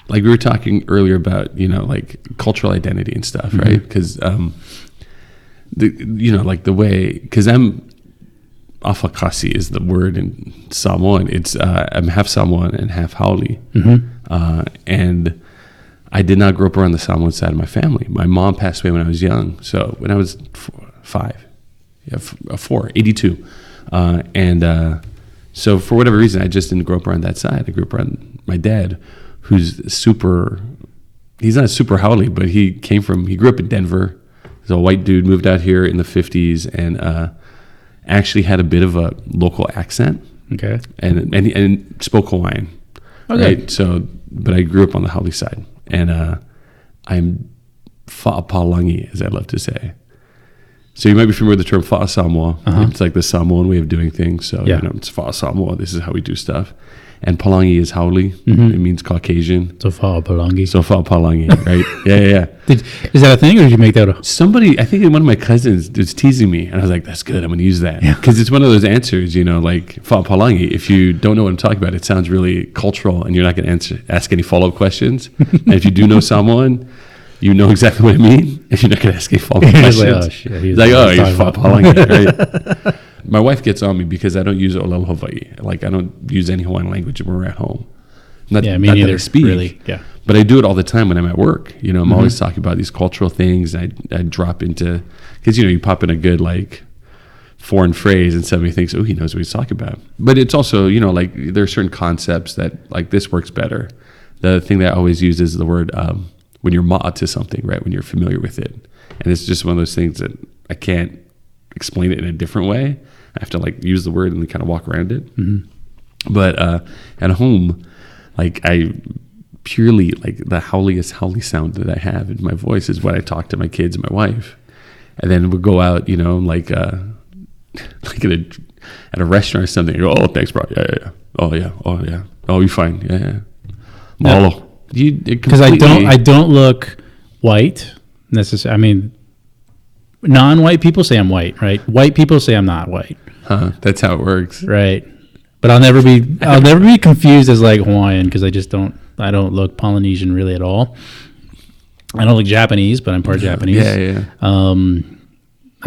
like we were talking earlier about, like cultural identity and stuff, right? Because, like the way, because I'm Afakasi is the word in Samoan. It's I'm half Samoan and half Haole. And I did not grow up around the Samoan side of my family. My mom passed away when I was young. So when I was 82. So for whatever reason, I just didn't grow up around that side. I grew up around my dad, who's he's not super Haole, but he grew up in Denver. He's a white dude, moved out here in the 50s, and actually had a bit of a local accent. Okay. And spoke Hawaiian. Okay. Right? So, but I grew up on the Haole side. And I'm Fa'apalangi, as I love to say. So you might be familiar with the term Fa'a Samoa. It's like the Samoan way of doing things. So, it's Fa'a Samoa. This is how we do stuff. And Palangi is Haole. It means Caucasian. So Fa'apalangi. Right? Yeah. Is that a thing, or did you make that up? Somebody, I think one of my cousins was teasing me, and I was like, that's good. I'm going to use that. Because it's one of those answers, like Fa'apalangi. If you don't know what I'm talking about, it sounds really cultural, and you're not going to ask any follow-up questions. And if you do know Samoan, you know exactly what I mean, and you're not going to ask any follow-up questions. Like, oh, shit. He's Fa'apalangi, right? My wife gets on me because I don't use Olelo Hawaii. Like, I don't use any Hawaiian language when we're at home. Me neither, that I speak, really. Yeah. But I do it all the time when I'm at work. I'm always talking about these cultural things. I drop into, because, you pop in a good, like, foreign phrase and somebody thinks, oh, he knows what he's talking about. But it's also, like, there are certain concepts that, like, this works better. The thing that I always use is the word, when you're ma'a to something, right? When you're familiar with it. And it's just one of those things that I can't explain it in a different way. I have to like use the word and kind of walk around it. But at home, like I purely like the howliest Haole sound that I have in my voice is when I talk to my kids and my wife. And then we'll go out, like at a restaurant or something. I go, oh, thanks, bro. Yeah. Oh yeah. Oh, you fine? Yeah. Malo. Because I don't look white necessarily. I mean, non-white people say I'm white, right? White people say I'm not white. That's how it works, right? But I'll never be confused as like Hawaiian because I don't look Polynesian really at all. I don't look Japanese, but I'm part Japanese. Yeah. I'm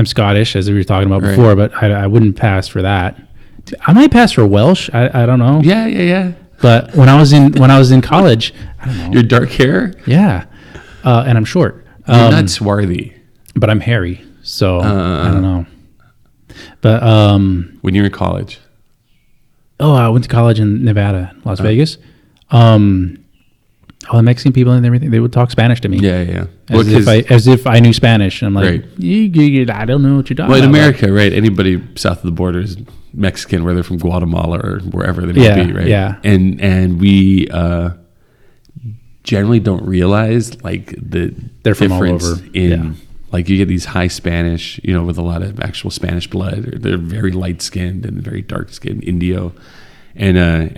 Scottish, as we were talking about before, but I wouldn't pass for that. I might pass for Welsh. I don't know. Yeah. But when I was in college, I don't know. Your dark hair? Yeah. And I'm short. You're not swarthy. But I'm hairy, so I don't know. But when you were in college? Oh, I went to college in Nevada, Las Vegas. All the Mexican people and everything, they would talk Spanish to me. Yeah. As if I knew Spanish. And I'm like, I don't know what you're talking about. Well, in America, right, anybody south of the border is Mexican, whether from Guatemala or wherever they may be, right? Yeah. And we generally don't realize like the They're from difference all over. in like you get these high Spanish, with a lot of actual Spanish blood. Or they're very light skinned and very dark skinned Indio, and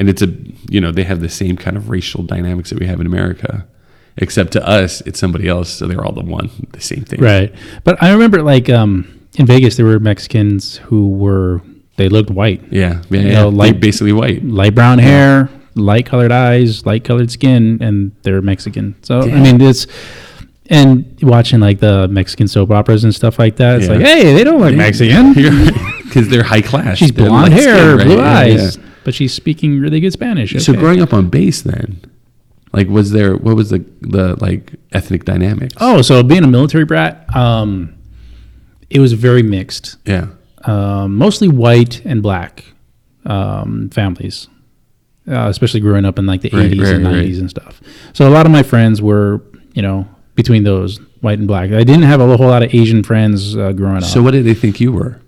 it's they have the same kind of racial dynamics that we have in America, except to us it's somebody else, so they're all the same thing. Right. But I remember like in Vegas there were Mexicans who they looked white. Yeah. Light, basically white, light brown hair, light colored eyes, light colored skin, and they're Mexican. So I mean and watching like the Mexican soap operas and stuff like that, it's like, hey, they don't look Mexican because they're high class. She's blonde hair, blue eyes, but she's speaking really good Spanish. So growing up on base, then, like, what was the like ethnic dynamics? Oh, so being a military brat, it was very mixed. Yeah, mostly white and black families, especially growing up in like the 80s and 90s and stuff. So a lot of my friends were, between those white and black. I didn't have a whole lot of Asian friends growing up. So what did they think you were?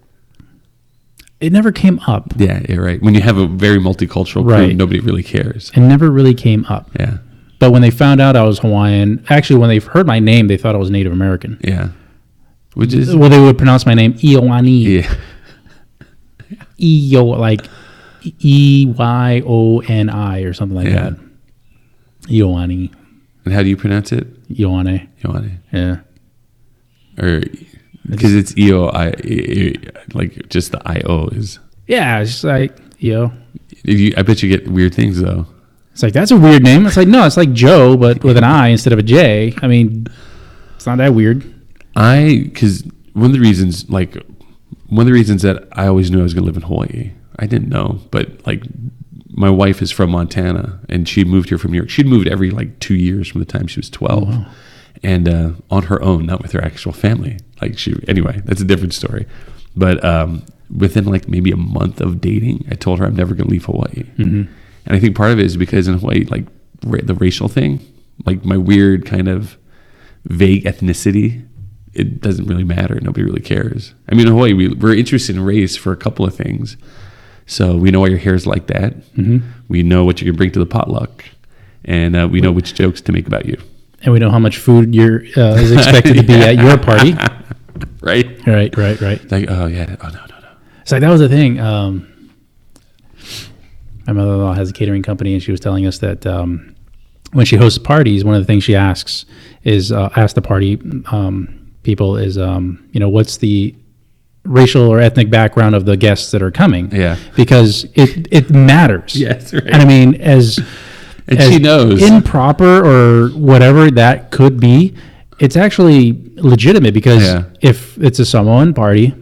It never came up. Yeah, right. When you have a very multicultural crew, nobody really cares. It never really came up. Yeah. But when they found out I was Hawaiian, actually when they heard my name, they thought I was Native American. Yeah. Which is... Well, they would pronounce my name Iowani. Yeah. Like Eyoni or something like that. Iowani. And how do you pronounce it? Ioane. Yeah. Or because it's EO, like just the IO is. Yeah, it's just like, I bet you get weird things though. It's like, that's a weird name. It's like, no, it's like Joe, but with an I instead of a J. I mean, it's not that weird. Because one of the reasons that I always knew I was going to live in Hawaii, I didn't know, but like my wife is from Montana and she moved here from New York. She'd moved every like 2 years from the time she was 12. Oh, wow. And on her own, not with her actual family. Anyway, that's a different story. But within like maybe a month of dating, I told her I'm never going to leave Hawaii. Mm-hmm. And I think part of it is because in Hawaii, like the racial thing, like my weird kind of vague ethnicity, it doesn't really matter. Nobody really cares. I mean, in Hawaii, we're interested in race for a couple of things. So we know why your hair is like that. Mm-hmm. We know what you can bring to the potluck. And we know which jokes to make about you. And we know how much food is expected to be at your party. Right? Right. Like, oh, yeah. Oh, no. It's like, that was the thing. My mother-in-law has a catering company, and she was telling us that when she hosts parties, one of the things she asks the party people is, what's the racial or ethnic background of the guests that are coming? Yeah. Because it matters. Yes, right. And I mean, as she knows. Improper or whatever that could be, it's actually legitimate because if it's a Samoan party,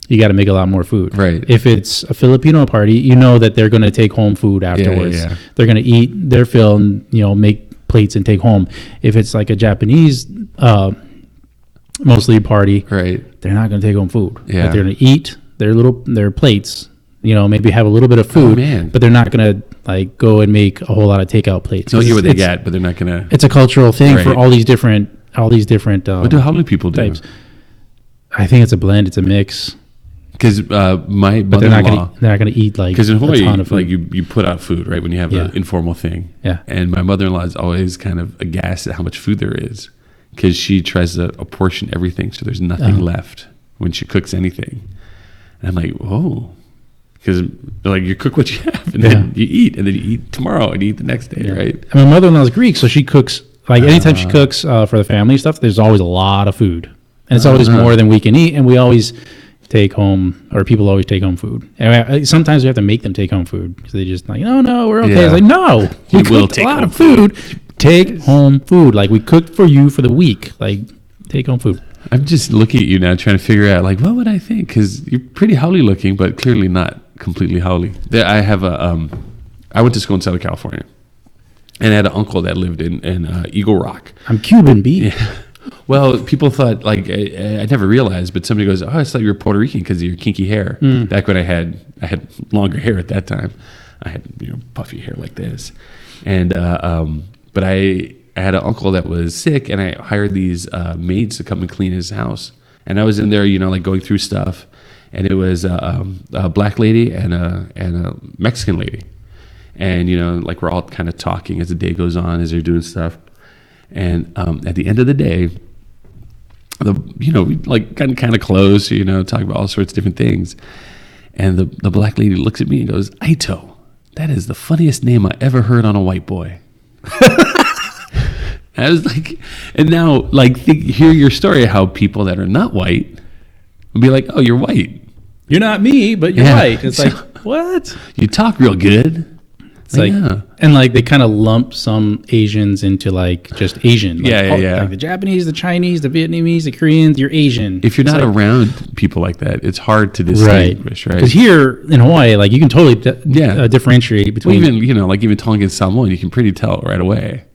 you got to make a lot more food. Right. If it's a Filipino party, you know that they're going to take home food afterwards. Yeah. They're going to eat their fill and, make plates and take home. If it's like a Japanese, mostly party, right, they're not going to take home food. Yeah. Like they're going to eat their plates, maybe have a little bit of food, but they're not going to like go and make a whole lot of takeout plates. They'll get what they get, but they're not going to. It's a cultural thing for all these different. What do how many people do? Types. I think it's a blend. It's a mix. Because my but they're not going to eat like because in Hawaii, a ton of food. Like you put out food right when you have an informal thing. Yeah. And my mother-in-law is always kind of aghast at how much food there is because she tries to apportion everything so there's nothing left when she cooks anything. And I'm like, whoa, because like you cook what you have and then you eat and then you eat tomorrow and you eat the next day, right? And my mother-in-law is Greek, so she cooks like anytime she cooks for the family stuff. There's always a lot of food, and it's always more than we can eat, and we always take home, or people always take home food. And sometimes we have to make them take home food because they just like, no, we're okay. Yeah. It's like, no, we cooked a lot of food. Take home food. Like we cooked for you for the week. Like take home food. I'm just looking at you now, trying to figure out like what would I think because you're pretty haole looking, but clearly not completely haole. I have I went to school in Southern California, and I had an uncle that lived in Eagle Rock. I'm Cuban, B. Yeah. Well, people thought, like, I never realized, but somebody goes, oh, I thought you were Puerto Rican because of your kinky hair. Back when I had longer hair at that time. I had, puffy hair like this. And, but I had an uncle that was sick, and I hired these maids to come and clean his house. And I was in there, like going through stuff. And it was a black lady and a Mexican lady. And, like we're all kind of talking as the day goes on, as they're doing stuff. And at the end of the day, we like kind of close, talk about all sorts of different things. And the black lady looks at me and goes, Aito, that is the funniest name I ever heard on a white boy. I was like, and now like hear your story how people that are not white will be like, oh, you're white. You're not me, but you're white. It's like, what? You talk real good. It's like, and like they kind of lump some Asians into like just Asian. Like, like the Japanese, the Chinese, the Vietnamese, the Koreans, you're Asian. If you're not around people like that, it's hard to distinguish, right? Because here in Hawaii, like you can totally differentiate between. Well, even like even Tongan Samoan, you can pretty tell right away.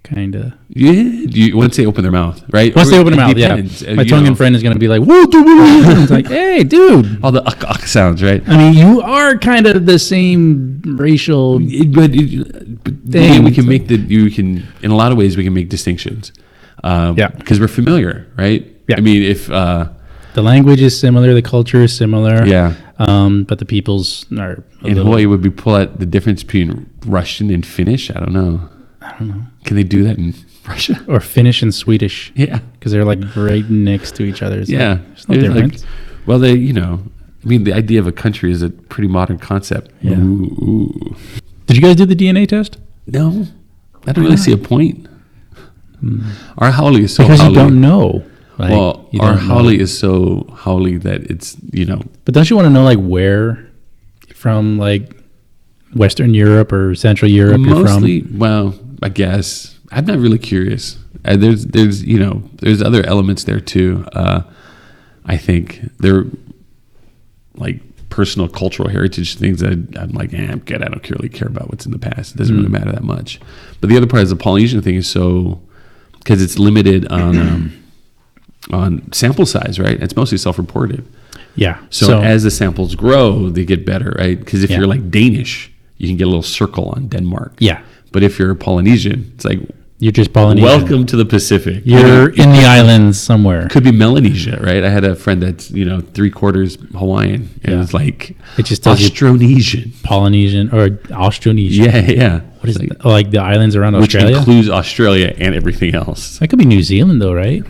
Kinda. Yeah. Once they open their mouth, right? Once they open their mouth, yeah. My Tongan friend is going to be like, whoa, it's like, hey, dude. All the sounds, right? I mean, you are kind of the same racial but thing. We can make in a lot of ways, we can make distinctions. Because we're familiar, right? Yeah. I mean, if... the language is similar, the culture is similar. Yeah. But the peoples are... In Hawaii, would we pull out the difference between Russian and Finnish? I don't know. Can they do that in Russia? Or Finnish and Swedish? Yeah. Because they're like right next to each other. It's there's no difference. Well, the idea of a country is a pretty modern concept. Yeah. Ooh. Did you guys do the DNA test? No. I don't really see a point. Our haole is so because haole. You don't know. Like, well, our haole is so haole that it's, But don't you want to know like where from like Western Europe or Central Europe Mostly, you're from? well, I guess I'm not really curious. There's other elements there too. I think they're like personal cultural heritage things that I'm like, I'm good. I don't really care about what's in the past. It doesn't really matter that much. But the other part is the Polynesian thing is so, because it's limited on sample size, right? It's mostly self-reported. Yeah. So as the samples grow, they get better, right? Because if Yeah. you're like Danish, you can get a little circle on Denmark. Yeah. But if you're Polynesian, it's like, You're just Polynesian. welcome to the Pacific. You're in the islands somewhere. Could be Melanesia, right? I had a friend that's 3/4 Hawaiian, and Yeah. it's like It just tells you Austronesian. Polynesian or Austronesian. Yeah. What is it? Like the islands around Which Australia? includes Australia and everything else. That could be New Zealand though, right?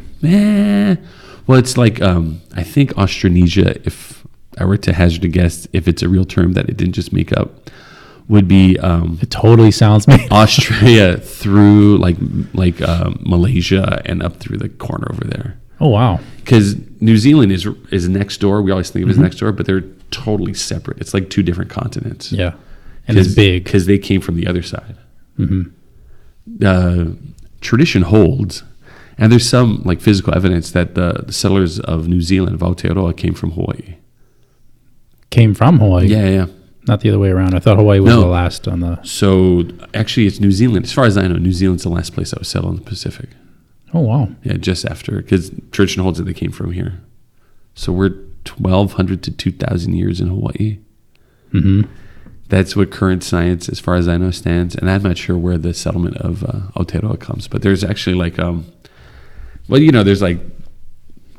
Well, it's like I think Austronesia, if I were to hazard a guess, if it's a real term that it didn't just make up, would be It totally sounds made. Australia through like Malaysia and up through the corner over there. Oh wow. Because New Zealand is next door. We always think of it as next door, but they're totally separate. It's like two different continents. Yeah. And it's big. Because they came from the other side. Tradition holds, and there's some like physical evidence that the settlers of New Zealand, of Aotearoa, came from Hawaii. Came from Hawaii. Yeah. Not the other way around. I thought Hawaii was the last on the. So actually, it's New Zealand. As far as I know, New Zealand's the last place that was settled in the Pacific. Oh wow. Yeah, just after, because tradition holds that they came from here. So we're 1,200 to 2,000 years in Hawaii. That's what current science, as far as I know, stands. And I'm not sure where the settlement of Aotearoa comes, but there's actually like, there's like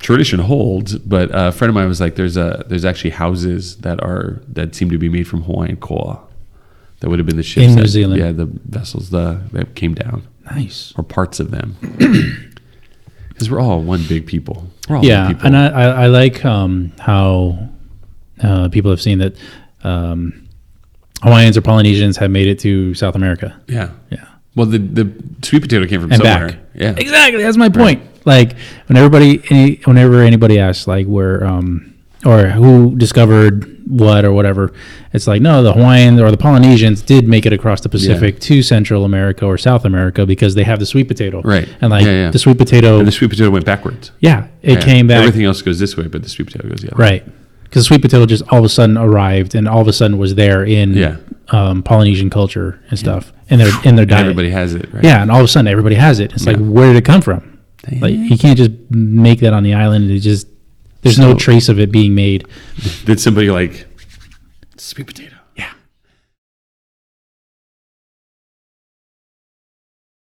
tradition holds. But a friend of mine was like, there's actually houses that seem to be made from Hawaiian koa. That would have been the ships in New Zealand. Yeah, the vessels that came down. Nice. Or parts of them. Because we're all one big people. We're all one people. And I like how people have seen that Hawaiians or Polynesians have made it to South America. Yeah. Yeah. Well, the sweet potato came from And somewhere. back. Yeah. Exactly. That's my point. Like whenever anybody asks like where or who discovered what or whatever, it's like, no, the Hawaiians or the Polynesians did make it across the Pacific to Central America or South America because they have the sweet potato. Right. And like the sweet potato. And the sweet potato went backwards. Yeah. It came back. Everything else goes this way, but the sweet potato goes the other. Right. Because the sweet potato just all of a sudden arrived and all of a sudden was there in Polynesian culture and stuff in their diet. Everybody has it, right? Yeah, and all of a sudden everybody has it. It's like, where did it come from? Like you can't just make that on the island. There's no trace of it being made. Did somebody like sweet potato?